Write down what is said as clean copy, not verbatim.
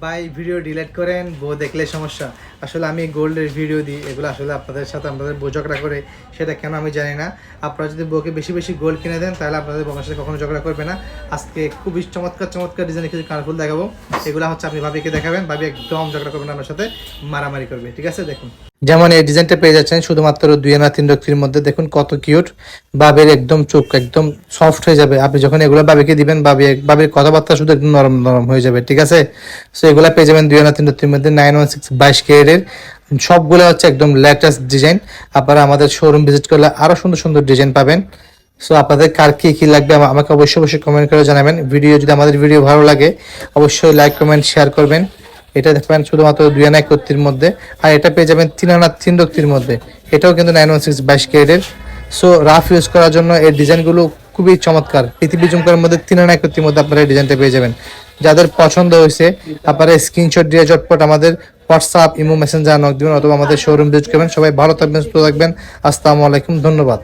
ভাই video delete করেন, বউ দেখলে সমস্যা। আসলে আমি গোল্ডের ভিডিও দিই, এগুলো আসলে আপনাদের সাথে আপনাদের বউ ঝগড়া করে, সেটা কেন আমি জানি না। আপনারা যদি বউকে বেশি বেশি গোল্ড কিনে দেন তাহলে আপনাদের বউর সাথে কখনো ঝগড়া করবে না। আজকে খুবই চমৎকার চমৎকার ডিজাইনের কিছু কালারফুল দেখাবো। এগুলো হচ্ছে আপনি ভাবিকে দেখাবেন, ভাবি একদম ঝগড়া করবেন না, আপনার সাথে মারামারি করবে। ঠিক আছে, দেখুন যেমন এই ডিজাইনটা পেয়ে যাচ্ছেন শুধুমাত্র 2 আনা 3 রক্তির মধ্যে। দেখুন কত কিউট, বাবের একদম চোখ একদম সফট হয়ে যাবে। আপনি যখন এগুলো বাবিকে দিবেন, বাবির কথাবার্তা শুধু একদম নরম নরম হয়ে যাবে। ঠিক আছে, সো এগুলো পেয়ে যাবেন 2 আনা 3 রক্তির মধ্যে 916 22 ক্যারেটের। সবগুলো হচ্ছে একদম লেটেস্ট ডিজাইন। আপনারা আমাদের শোরুম ভিজিট করলে আরো সুন্দর সুন্দর ডিজাইন পাবেন। সো আপনাদের কার কি কি লাগবে আমাকে অবশ্যই অবশ্যই কমেন্ট করে জানাবেন। যদি আমাদের ভিডিও ভালো লাগে অবশ্যই লাইক কমেন্ট শেয়ার করবেন। এটা দেখবেন শুধুমাত্র 2 আনা 31 মধ্যে। আর এটা পেয়ে যাবেন 3 আনা 3 রক্তির মধ্যে। এটাও কিন্তু 916 22 ক্যারেটের। সো রাফ ইউজ করার জন্য এই ডিজাইনগুলো খুবই চমৎকার। পৃথিবী চমকার মধ্যে 3 আনা 31 মধ্যে আপনারা এই ডিজাইনটা পেয়ে যাবেন। যাদের পছন্দ হয়েছে আপনারা স্ক্রিনশট দিয়ে চটপট আমাদের হোয়াটসঅ্যাপ, ইমো, মেসেঞ্জার নক দিবেন অথবা আমাদের শোরুম ভিজিট করবেন। সবাই ভালো থাকবেন, সুস্থ থাকবেন। আসসালামু আলাইকুম, ধন্যবাদ।